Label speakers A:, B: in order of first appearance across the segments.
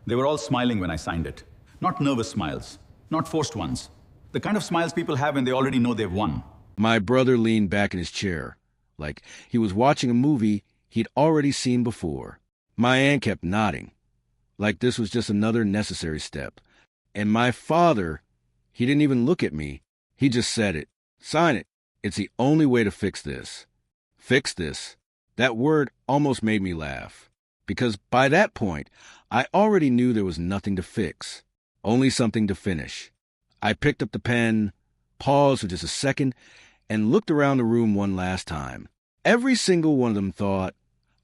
A: They were all smiling when I signed it. Not nervous smiles, not forced ones. The kind of smiles people have when they already know they've won.
B: My brother leaned back in his chair, like he was watching a movie he'd already seen before. My aunt kept nodding, like this was just another necessary step. And my father, he didn't even look at me. He just said it. Sign it. It's the only way to fix this. Fix this. That word almost made me laugh, because by that point, I already knew there was nothing to fix, only something to finish. I picked up the pen, paused for just a second, and looked around the room one last time. Every single one of them thought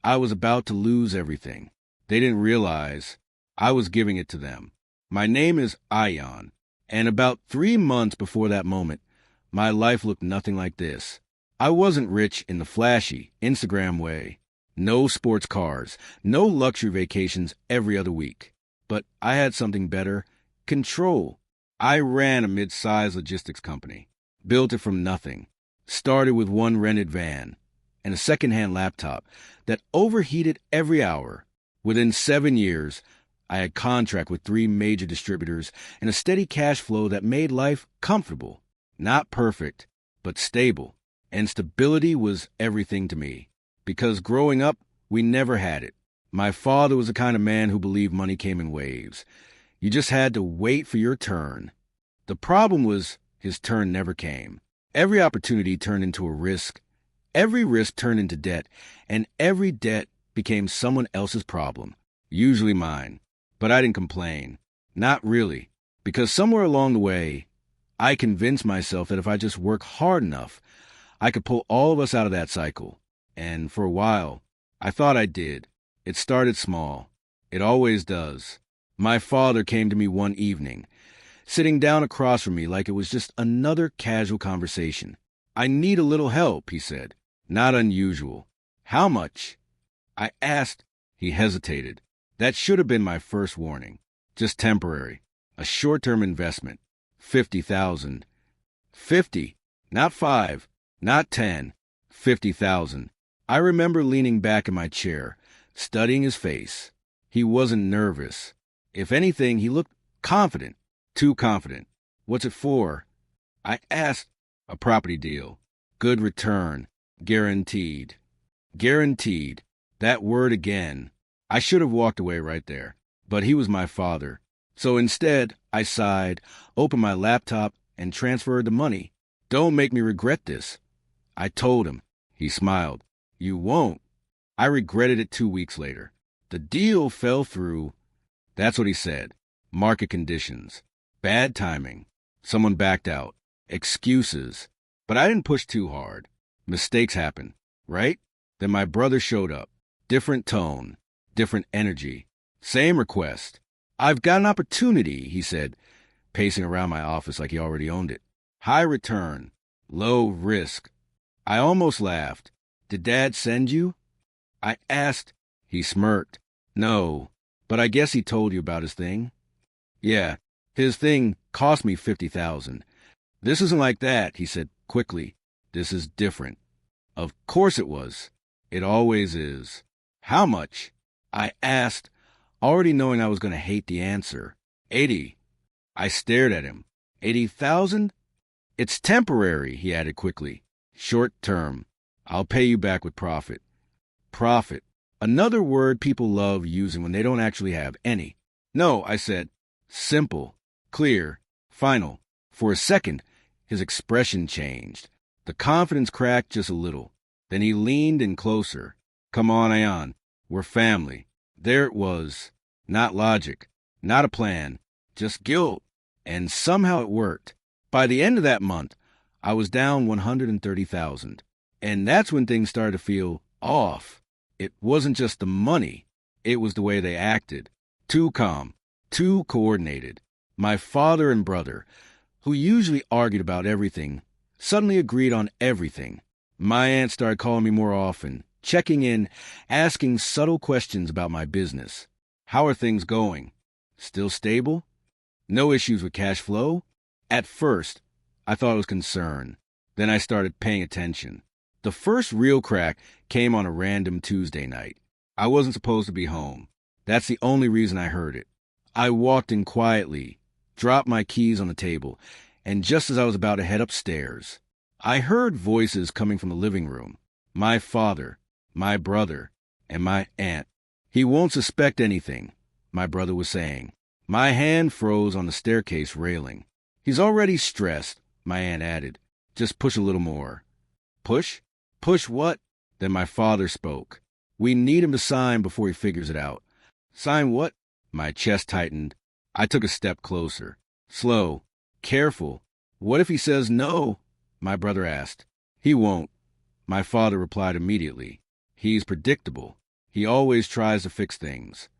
B: I was about to lose everything. They didn't realize I was giving it to them. My name is Ion, and about 3 months before that moment, my life looked nothing like this. I wasn't rich in the flashy, Instagram way. No sports cars, no luxury vacations every other week. But I had something better: control. I ran a mid-sized logistics company, built it from nothing, started with one rented van and a second-hand laptop that overheated every hour. Within 7 years, I had contract with 3 major distributors and a steady cash flow that made life comfortable. Not perfect, but stable. And stability was everything to me, because growing up, we never had it. My father was the kind of man who believed money came in waves. You just had to wait for your turn. The problem was his turn never came. Every opportunity turned into a risk. Every risk turned into debt, and every debt became someone else's problem, usually mine. But I didn't complain. Not really, because somewhere along the way, I convinced myself that if I just worked hard enough, I could pull all of us out of that cycle. And for a while, I thought I did. It started small. It always does. My father came to me one evening, sitting down across from me like it was just another casual conversation. "I need a little help," he said. Not unusual. "How much?" I asked. He hesitated. That should have been my first warning. Just temporary. A short-term investment. 50,000. 50. Not 5. Not 10. 50,000. I remember leaning back in my chair, studying his face. He wasn't nervous. If anything, he looked confident. Too confident. "What's it for?" I asked. "A property deal. Good return. Guaranteed." Guaranteed. That word again. I should have walked away right there. But he was my father. So instead, I sighed, opened my laptop, and transferred the money. "Don't make me regret this." I told him. He smiled. "You won't." I regretted it 2 weeks later. The deal fell through. That's what he said. Market conditions. Bad timing. Someone backed out. Excuses. But I didn't push too hard. Mistakes happen, right? Then my brother showed up. Different tone. Different energy. Same request. "I've got an opportunity," he said, pacing around my office like he already owned it. "High return. Low risk." I almost laughed. "Did Dad send you?" I asked. He smirked. "No, but I guess he told you about his thing." "Yeah, his thing cost me 50,000. This isn't like that," he said quickly. "This is different." Of course it was. It always is. "How much?" I asked, already knowing I was going to hate the answer. 80. I stared at him. 80,000? "It's temporary," he added quickly. "Short term. I'll pay you back with profit." Profit. Another word people love using when they don't actually have any. "No," I said. Simple. Clear. Final. For a second, his expression changed. The confidence cracked just a little. Then he leaned in closer. "Come on, Ion. We're family." There it was. Not logic. Not a plan. Just guilt. And somehow it worked. By the end of that month, I was down 130,000. And that's when things started to feel off. It wasn't just the money. It was the way they acted. Too calm. Too coordinated. My father and brother, who usually argued about everything, suddenly agreed on everything. My aunt started calling me more often, checking in, asking subtle questions about my business. "How are things going? Still stable? No issues with cash flow?" At first, I thought it was concern. Then I started paying attention. The first real crack came on a random Tuesday night. I wasn't supposed to be home. That's the only reason I heard it. I walked in quietly, dropped my keys on the table, and just as I was about to head upstairs, I heard voices coming from the living room. My father, my brother, and my aunt. He won't suspect anything, my brother was saying. My hand froze on the staircase railing. He's already stressed, my aunt added. Just push a little more. Push? Push what? Then my father spoke. We need him to sign before he figures it out. Sign what? My chest tightened. I took a step closer. Slow. Careful. What if he says no? My brother asked. He won't. My father replied immediately. He's predictable. He always tries to fix things.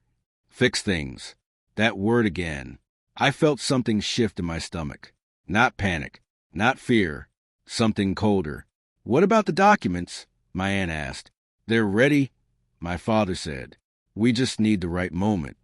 B: Fix things. That word again. I felt something shift in my stomach. Not panic. Not fear. Something colder. What about the documents? My aunt asked. They're ready, my father said. We just need the right moment.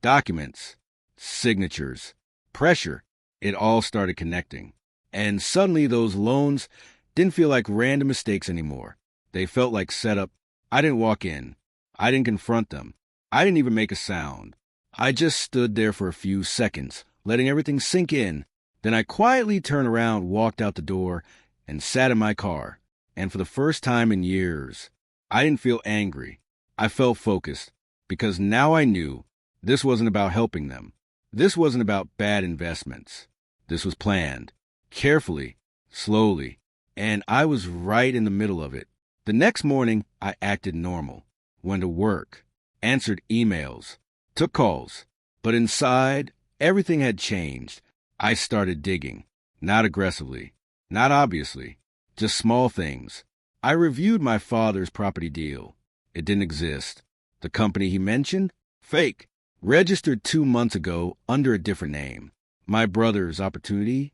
B: Documents. Signatures. Pressure. It all started connecting. And suddenly those loans didn't feel like random mistakes anymore. They felt like setup. I didn't walk in. I didn't confront them. I didn't even make a sound. I just stood there for a few seconds, letting everything sink in. Then I quietly turned around, walked out the door, and sat in my car. And for the first time in years, I didn't feel angry. I felt focused, because now I knew this wasn't about helping them. This wasn't about bad investments. This was planned, carefully, slowly, and I was right in the middle of it. The next morning, I acted normal, went to work, answered emails, took calls. But inside, everything had changed. I started digging, not aggressively, not obviously, just small things. I reviewed my father's property deal. It didn't exist. The company he mentioned? Fake. Registered 2 months ago under a different name. My brother's opportunity?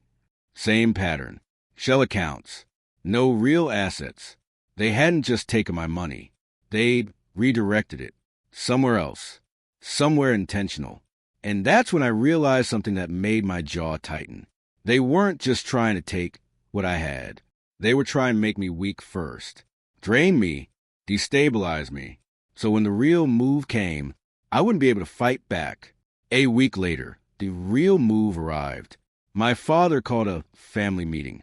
B: Same pattern. Shell accounts. No real assets. They hadn't just taken my money. They'd redirected it. Somewhere else. Somewhere intentional. And that's when I realized something that made my jaw tighten. They weren't just trying to take what I had. They were trying to make me weak first. Drain me. Destabilize me. So when the real move came, I wouldn't be able to fight back. A week later, the real move arrived. My father called a family meeting.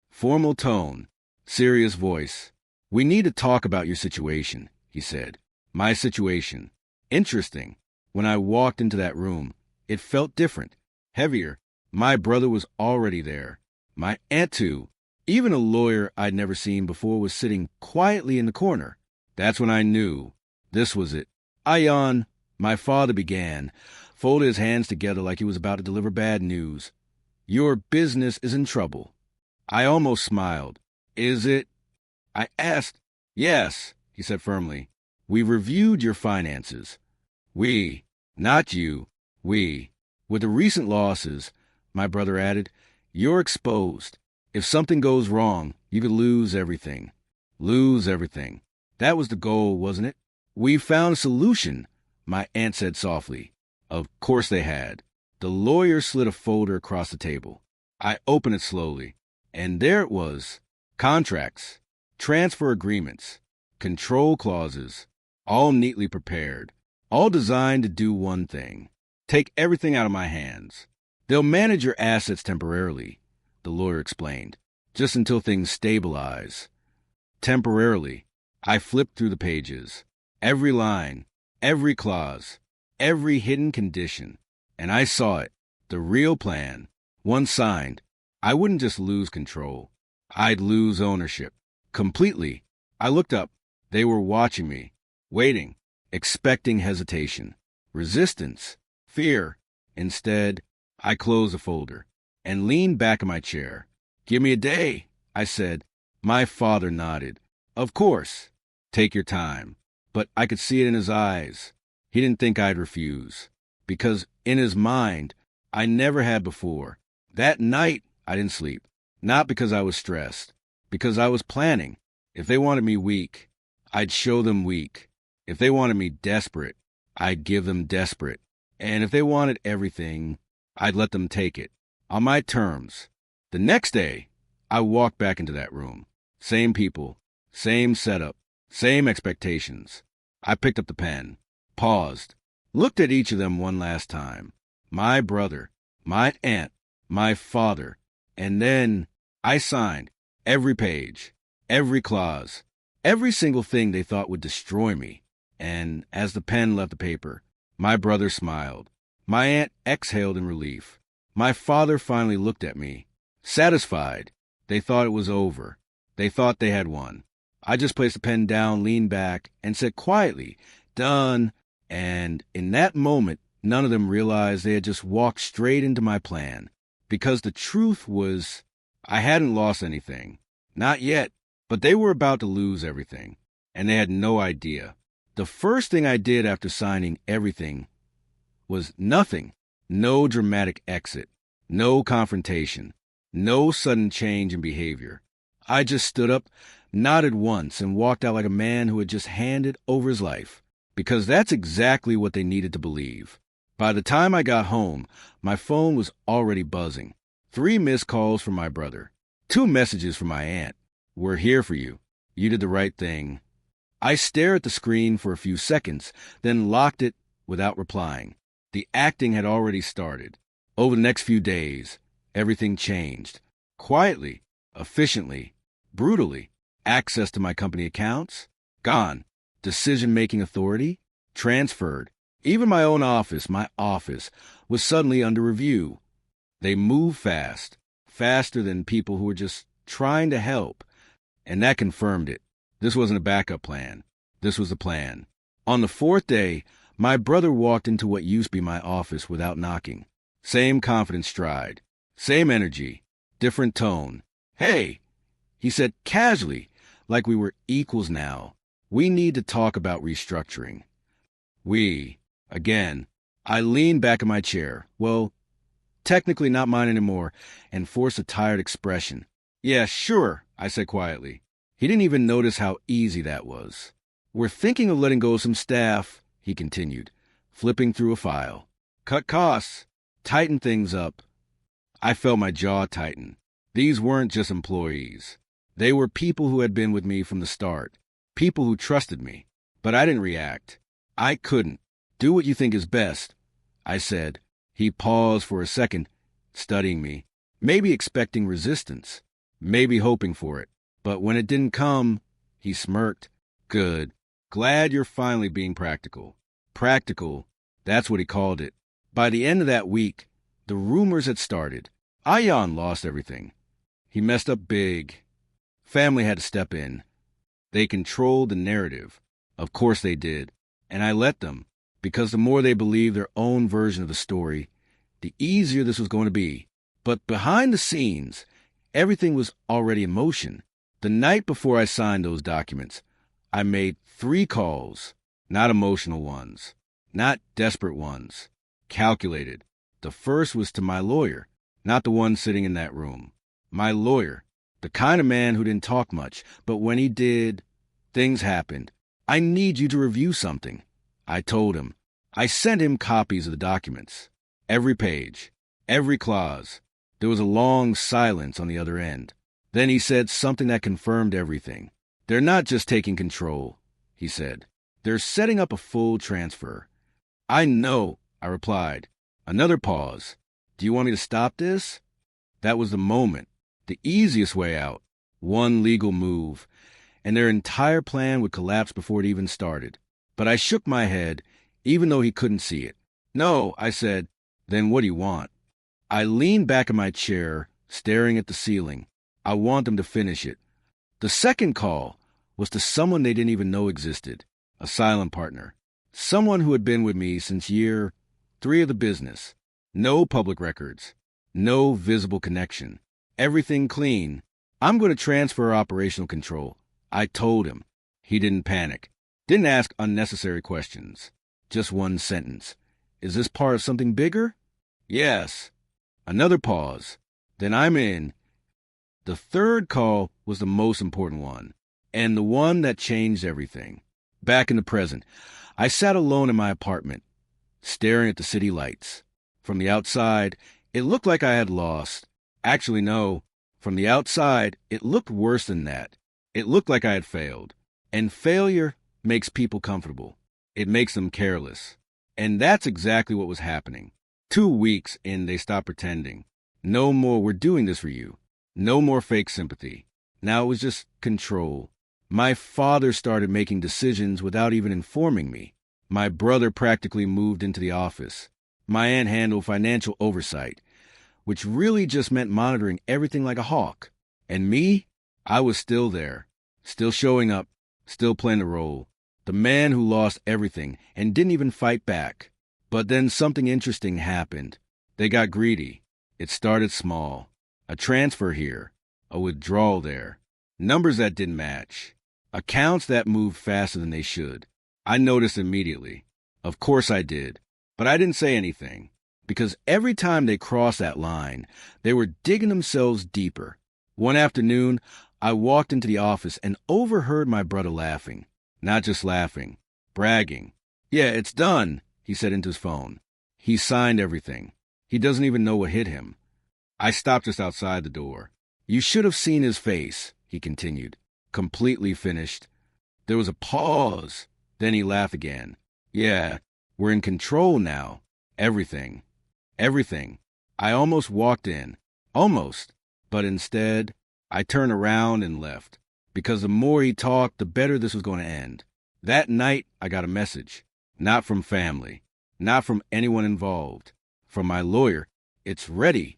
B: Formal tone. Serious voice. We need to talk about your situation, he said. My situation. Interesting. When I walked into that room, it felt different, heavier. My brother was already there. My aunt too. Even a lawyer I'd never seen before was sitting quietly in the corner. That's when I knew this was it. I yawned. My father began, folded his hands together like he was about to deliver bad news. Your business is in trouble. I almost smiled. Is it? I asked. Yes, he said firmly. We've reviewed your finances. We, not you, we. With the recent losses, my brother added, you're exposed. If something goes wrong, you could lose everything. Lose everything. That was the goal, wasn't it? We found a solution, my aunt said softly. Of course they had. The lawyer slid a folder across the table. I opened it slowly, and there it was. Contracts, transfer agreements, control clauses, all neatly prepared, all designed to do one thing. Take everything out of my hands. They'll manage your assets temporarily, the lawyer explained, just until things stabilize. Temporarily. I flipped through the pages. Every line, every clause, every hidden condition. And I saw it. The real plan. Once signed, I wouldn't just lose control. I'd lose ownership. Completely. I looked up. They were watching me. Waiting. Expecting hesitation. Resistance. Fear. Instead, I closed the folder and leaned back in my chair. Give me a day, I said. My father nodded. Of course. Take your time. But I could see it in his eyes. He didn't think I'd refuse. Because in his mind, I never had before. That night, I didn't sleep. Not because I was stressed. Because I was planning. If they wanted me weak, I'd show them weak. If they wanted me desperate, I'd give them desperate. And if they wanted everything, I'd let them take it. On my terms. The next day, I walked back into that room. Same people, same setup, same expectations. I picked up the pen, paused, looked at each of them one last time. my brother, my aunt, my father. And then I signed every page, every clause, every single thing they thought would destroy me. And as the pen left the paper, my brother smiled. My aunt exhaled in relief. My father finally looked at me, satisfied. They thought it was over. They thought they had won. I just placed the pen down, leaned back, and said quietly, "Done." And in that moment, none of them realized they had just walked straight into my plan. Because the truth was, I hadn't lost anything. Not yet. But they were about to lose everything. And they had no idea. The first thing I did after signing everything was nothing. No dramatic exit. No confrontation. No sudden change in behavior. I just stood up, nodded once, and walked out like a man who had just handed over his life. Because that's exactly what they needed to believe. By the time I got home, my phone was already buzzing. 3 missed calls from my brother. 2 messages from my aunt. "We're here for you. You did the right thing." I stared at the screen for a few seconds, then locked it without replying. The acting had already started. Over the next few days, everything changed. Quietly, efficiently, brutally. Access to my company accounts? Gone. Decision-making authority? Transferred. Even my own office, was suddenly under review. They moved fast, faster than people who were just trying to help. And that confirmed it. This wasn't a backup plan. This was the plan. On the 4th day, my brother walked into what used to be my office without knocking. Same confident stride. Same energy. Different tone. "Hey," he said casually, like we were equals now. "We need to talk about restructuring." We. Again. I leaned back in my chair. Well, technically not mine anymore, and forced a tired expression. "Yeah, sure," I said quietly. He didn't even notice how easy that was. "We're thinking of letting go of some staff," he continued, flipping through a file. "Cut costs. Tighten things up." I felt my jaw tighten. These weren't just employees. They were people who had been with me from the start. People who trusted me. But I didn't react. I couldn't. "Do what you think is best," I said. He paused for a second, studying me. Maybe expecting resistance. Maybe hoping for it. But when it didn't come, he smirked. "Good. Glad you're finally being practical." Practical, that's what he called it. By the end of that week, the rumors had started. Ayan lost everything. He messed up big. Family had to step in. They controlled the narrative. Of course they did. And I let them, because the more they believed their own version of the story, the easier this was going to be. But behind the scenes, everything was already in motion. The night before I signed those documents, I made 3 calls, not emotional ones, not desperate ones, calculated. The first was to my lawyer, not the one sitting in that room. My lawyer, the kind of man who didn't talk much, but when he did, things happened. "I need you to review something," I told him. I sent him copies of the documents. Every page, every clause. There was a long silence on the other end. Then he said something that confirmed everything. "They're not just taking control," he said. "They're setting up a full transfer." "I know," I replied. Another pause. "Do you want me to stop this?" That was the moment. The easiest way out. One legal move. And their entire plan would collapse before it even started. But I shook my head, even though he couldn't see it. "No," I said. "Then what do you want?" I leaned back in my chair, staring at the ceiling. I want them to finish it. The second call was to someone they didn't even know existed. A silent partner. Someone who had been with me since year 3 of the business. No public records. No visible connection. Everything clean. "I'm going to transfer operational control," I told him. He didn't panic. Didn't ask unnecessary questions. Just one sentence. "Is this part of something bigger?" "Yes." Another pause. "Then I'm in." The third call was the most important one, and the one that changed everything. Back in the present, I sat alone in my apartment, staring at the city lights. From the outside, it looked like I had lost. Actually, no. From the outside, it looked worse than that. It looked like I had failed. And failure makes people comfortable. It makes them careless. And that's exactly what was happening. 2 weeks and they stopped pretending. No more, we're doing this for you. No more fake sympathy. Now it was just control. My father started making decisions without even informing me. My brother practically moved into the office. My aunt handled financial oversight, which really just meant monitoring everything like a hawk. And me? I was still there, still showing up, still playing the role. The man who lost everything and didn't even fight back. But then something interesting happened. They got greedy. It started small. A transfer here, a withdrawal there. Numbers that didn't match. Accounts that moved faster than they should. I noticed immediately. Of course I did. But I didn't say anything. Because every time they crossed that line, they were digging themselves deeper. One afternoon, I walked into the office and overheard my brother laughing. Not just laughing, bragging. Yeah, it's done, he said into his phone. He signed everything. He doesn't even know what hit him. I stopped just outside the door. You should have seen his face, he continued, completely finished. There was a pause. Then he laughed again. Yeah, we're in control now. Everything. Everything. I almost walked in. Almost. But instead, I turned around and left. Because the more he talked, the better this was going to end. That night, I got a message. Not from family. Not from anyone involved. From my lawyer. It's ready.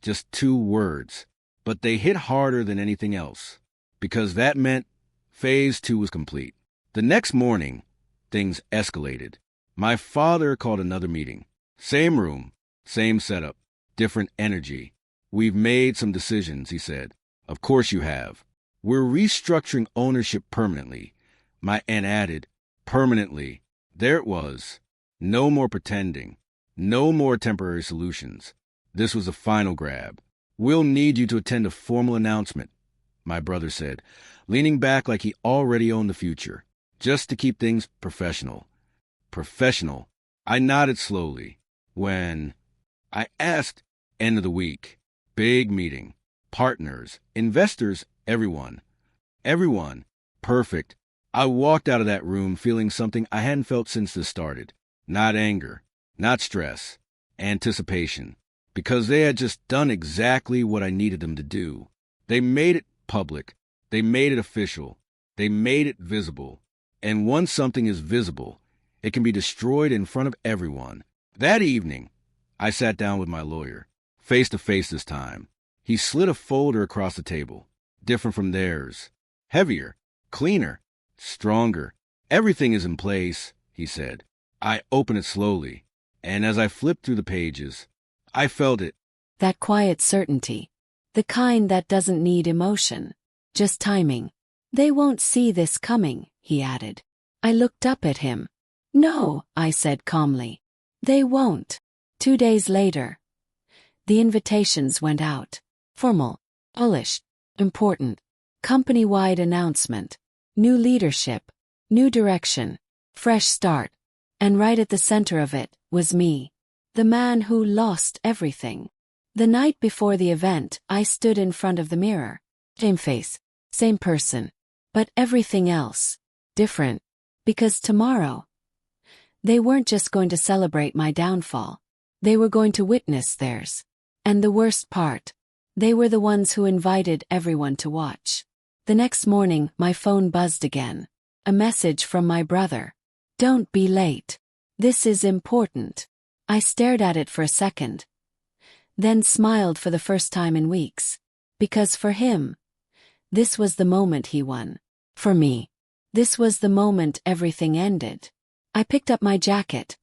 B: Just 2 words. But they hit harder than anything else. Because that meant phase 2 was complete. The next morning, things escalated. My father called another meeting. Same room, same setup, different energy. We've made some decisions, he said. Of course you have. We're restructuring ownership permanently. My aunt added, permanently. There it was. No more pretending. No more temporary solutions. This was the final grab. We'll need you to attend a formal announcement, my brother said, leaning back like he already owned the future, just to keep things professional. Professional. I nodded slowly. When I asked, end of the week, big meeting, partners, investors, everyone. Everyone. Perfect. I walked out of that room feeling something I hadn't felt since this started. Not anger, not stress, anticipation. Because they had just done exactly what I needed them to do. They made it public. They made it official. They made it visible. And once something is visible, it can be destroyed in front of everyone. That evening, I sat down with my lawyer, face to face this time. He slid a folder across the table, different from theirs. Heavier, cleaner, stronger. Everything is in place, he said. I opened it slowly, and as I flipped through the pages, I felt it.
C: That quiet certainty. The kind that doesn't need emotion. Just timing. They won't see this coming, he added. I looked up at him. No, I said calmly. They won't. 2 days later. The invitations went out. Formal, polished, important. Company-wide announcement. New leadership. New direction. Fresh start. And right at the center of it was me. The man who lost everything. The night before the event, I stood in front of the mirror. Same face, same person. But everything else, different. Because tomorrow, they weren't just going to celebrate my downfall. They were going to witness theirs. And the worst part, they were the ones who invited everyone to watch. The next morning, my phone buzzed again. A message from my brother. Don't be late. This is important. I stared at it for a second. Then smiled for the first time in weeks. Because for him, this was the moment he won. For me, this was the moment everything ended. I picked up my jacket,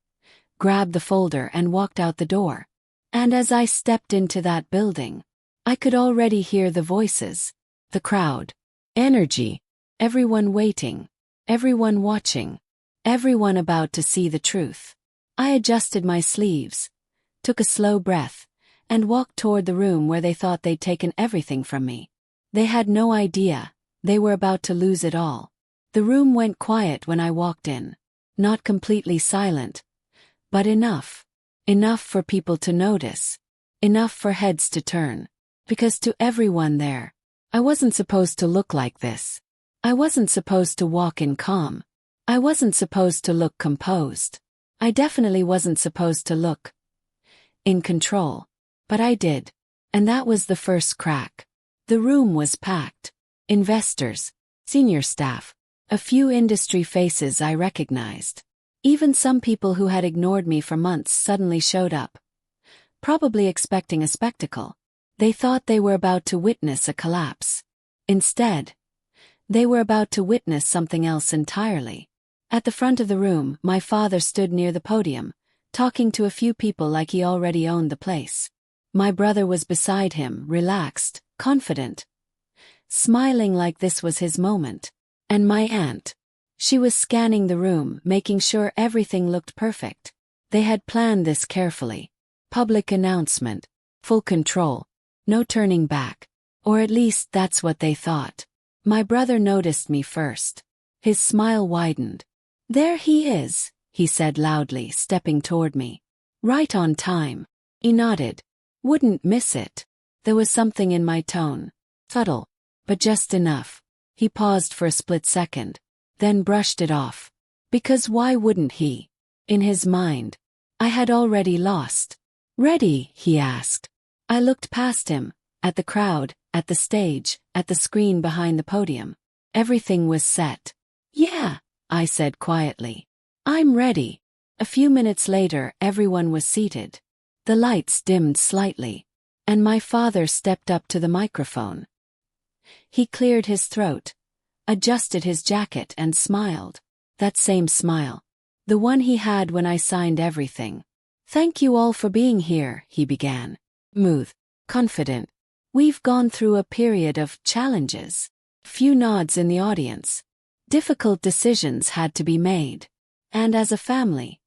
C: grabbed the folder and walked out the door. And as I stepped into that building, I could already hear the voices, the crowd, energy, everyone waiting, everyone watching, everyone about to see the truth. I adjusted my sleeves, took a slow breath, and walked toward the room where they thought they'd taken everything from me. They had no idea, they were about to lose it all. The room went quiet when I walked in. Not completely silent, but enough. Enough for people to notice. Enough for heads to turn. Because to everyone there, I wasn't supposed to look like this. I wasn't supposed to walk in calm. I wasn't supposed to look composed. I definitely wasn't supposed to look in control. But I did. And that was the first crack. The room was packed. Investors, senior staff, a few industry faces I recognized. Even some people who had ignored me for months suddenly showed up, probably expecting a spectacle. They thought they were about to witness a collapse. Instead, they were about to witness something else entirely. At the front of the room, my father stood near the podium, talking to a few people like he already owned the place. My brother was beside him, relaxed, confident, smiling like this was his moment. And my aunt, she was scanning the room, making sure everything looked perfect. They had planned this carefully. Public announcement, full control, no turning back. Or at least that's what they thought. My brother noticed me first. His smile widened. "There he is," he said loudly, stepping toward me. "Right on time." He nodded. "Wouldn't miss it." There was something in my tone. Subtle, but just enough. He paused for a split second, then brushed it off. Because why wouldn't he? In his mind, I had already lost. "Ready?" he asked. I looked past him, at the crowd, at the stage, at the screen behind the podium. Everything was set. "Yeah," I said quietly. "I'm ready." A few minutes later, everyone was seated. The lights dimmed slightly, and my father stepped up to the microphone. He cleared his throat, adjusted his jacket and smiled. That same smile. The one he had when I signed everything. "Thank you all for being here," he began. Smooth, confident. "We've gone through a period of challenges." Few nods in the audience. Difficult decisions had to be made. And as a family,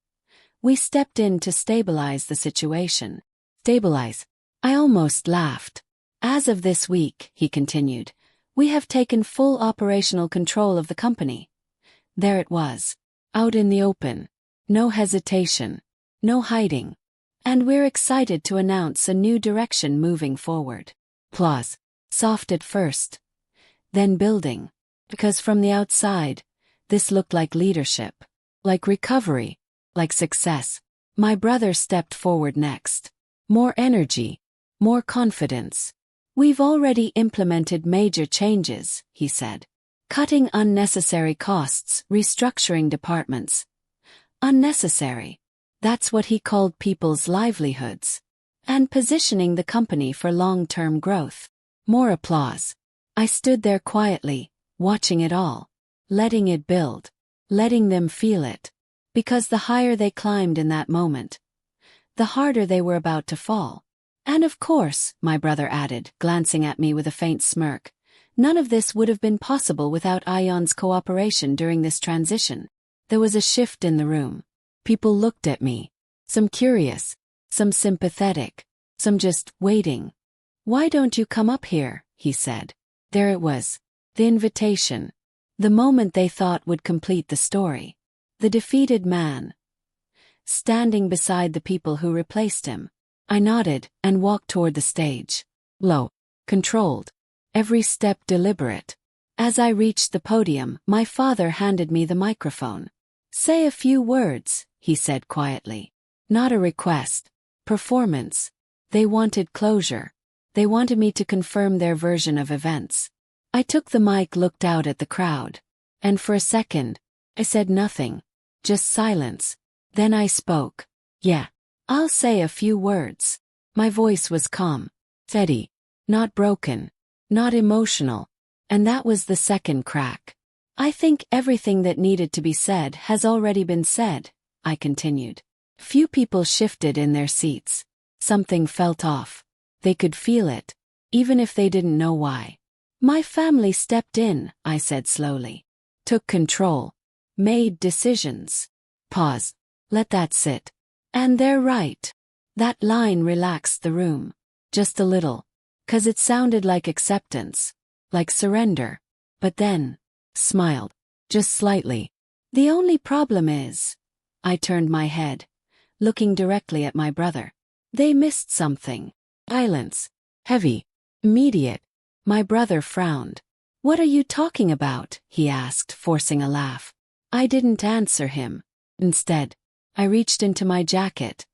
C: we stepped in to stabilize the situation. Stabilize. I almost laughed. "As of this week," he continued, "we have taken full operational control of the company." There it was. Out in the open. No hesitation. No hiding. And we're excited to announce a new direction moving forward. Applause. Soft at first. Then building. Because from the outside, this looked like leadership. Like recovery. Like success. My brother stepped forward next. More energy. More confidence. "We've already implemented major changes," he said. "Cutting unnecessary costs, restructuring departments." Unnecessary. That's what he called people's livelihoods. And positioning the company for long-term growth. More applause. I stood there quietly, watching it all. Letting it build. Letting them feel it. Because the higher they climbed in that moment, the harder they were about to fall. "And of course," my brother added, glancing at me with a faint smirk, "none of this would have been possible without Ion's cooperation during this transition." There was a shift in the room. People looked at me. Some curious, some sympathetic, some just waiting. "Why don't you come up here?" he said. There it was. The invitation. The moment they thought would complete the story. The defeated man. Standing beside the people who replaced him. I nodded and walked toward the stage. Low. Controlled. Every step deliberate. As I reached the podium, my father handed me the microphone. "Say a few words," he said quietly. Not a request. Performance. They wanted closure. They wanted me to confirm their version of events. I took the mic, looked out at the crowd. And for a second, I said nothing. Just silence. Then I spoke. "Yeah. I'll say a few words." My voice was calm. Steady. Not broken. Not emotional. And that was the second crack. "I think everything that needed to be said has already been said," I continued. Few people shifted in their seats. Something felt off. They could feel it, even if they didn't know why. "My family stepped in," I said slowly. "Took control. Made decisions." Pause. Let that sit. "And they're right." That line relaxed the room. Just a little. 'Cause it sounded like acceptance. Like surrender. But then, smiled. Just slightly. "The only problem is," I turned my head, looking directly at my brother. "They missed something." Silence. Heavy. Immediate. My brother frowned. "What are you talking about?" he asked, forcing a laugh. I didn't answer him. Instead, I reached into my jacket,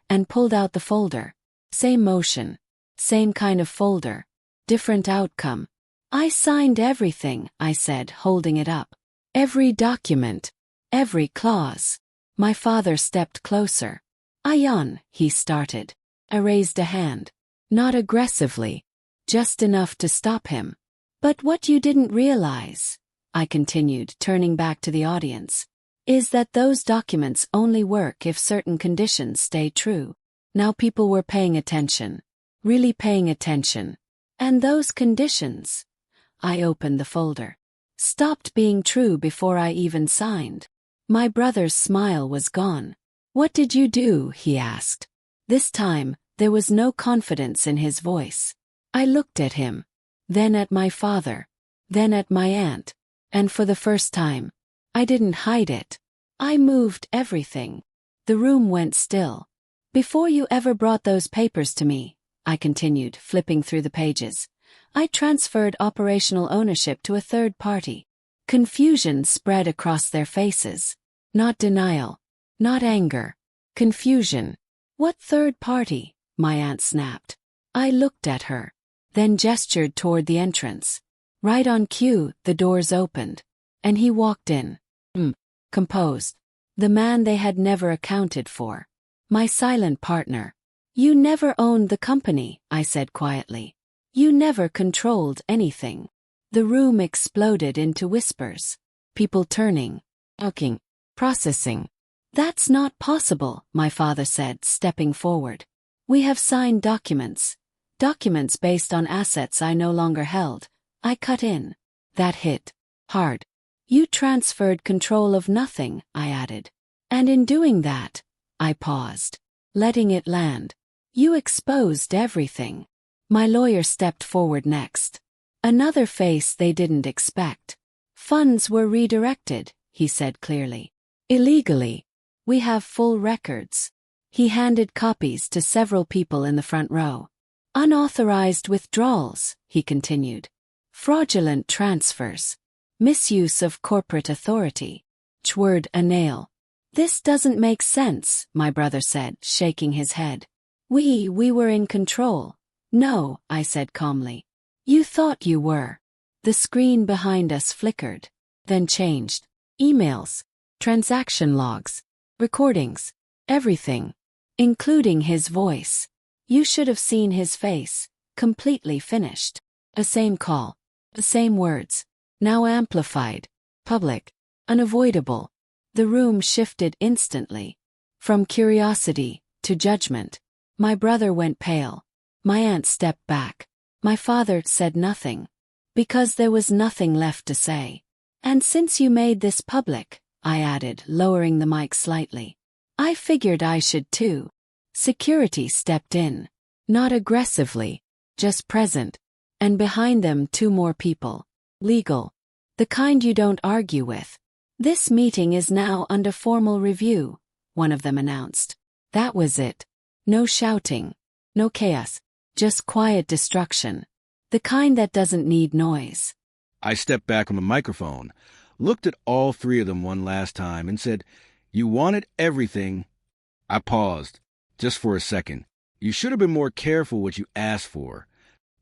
C: and pulled out the folder. Same motion. Same kind of folder. Different outcome. I signed everything, I said, holding it up. Every document. Every clause. My father stepped closer. Ayan, he started. I raised a hand. Not aggressively. Just enough to stop him. But what you didn't realize, I continued, turning back to the audience, is that those documents only work if certain conditions stay true. Now people were paying attention. Really paying attention. And those conditions, I opened the folder, stopped being true before I even signed. My brother's smile was gone. What did you do? He asked. This time, there was no confidence in his voice. I looked at him, then at my father, then at my aunt, and for the first time, I didn't hide it. I moved everything. The room went still. Before you ever brought those papers to me, I continued, flipping through the pages, I transferred operational ownership to a third party. Confusion spread across their faces. Not denial. Not anger. Confusion. What third party? My aunt snapped. I looked at her, then gestured toward the entrance. Right on cue, the doors opened, and he walked in. Composed. The man they had never accounted for. My silent partner. You never owned the company, I said quietly. You never controlled anything. The room exploded into whispers. People turning, talking, processing. That's not possible, my father said, stepping forward. We have signed documents. Documents based on assets I no longer held. I cut in. That hit hard. You transferred control of nothing, I added. And in doing that, I paused, letting it land. You exposed everything. My lawyer stepped forward next. Another face they didn't expect. Funds were redirected, he said clearly. Illegally. We have full records. He handed copies to several people in the front row. Unauthorized withdrawals, he continued. Fraudulent transfers. Misuse of corporate authority. Chword a nail. This doesn't make sense, my brother said, shaking his head. We were in control. No, I said calmly. You thought you were. The screen behind us flickered, then changed. Emails, transaction logs, recordings, everything, including his voice. You should have seen his face, completely finished. The same call, the same words, now amplified, public, unavoidable. The room shifted instantly. From curiosity to judgment. My brother went pale. My aunt stepped back. My father said nothing. Because there was nothing left to say. And since you made this public, I added, lowering the mic slightly, I figured I should too. Security stepped in. Not aggressively, just present. And behind them 2 more people. Legal. The kind you don't argue with. This meeting is now under formal review, one of them announced. That was it. No shouting. No chaos. Just quiet destruction. The kind that doesn't need noise.
B: I stepped back on the microphone, looked at all 3 of them one last time, and said, You wanted everything. I paused, just for a second. You should have been more careful what you asked for.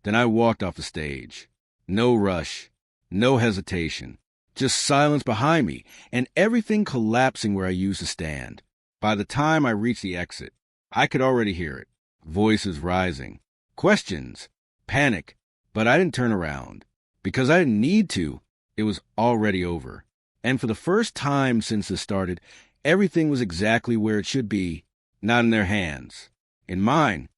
B: Then I walked off the stage. No rush. No hesitation. Just silence behind me, and everything collapsing where I used to stand. By the time I reached the exit, I could already hear it. Voices rising. Questions. Panic. But I didn't turn around. Because I didn't need to. It was already over. And for the first time since this started, everything was exactly where it should be. Not in their hands. In mine.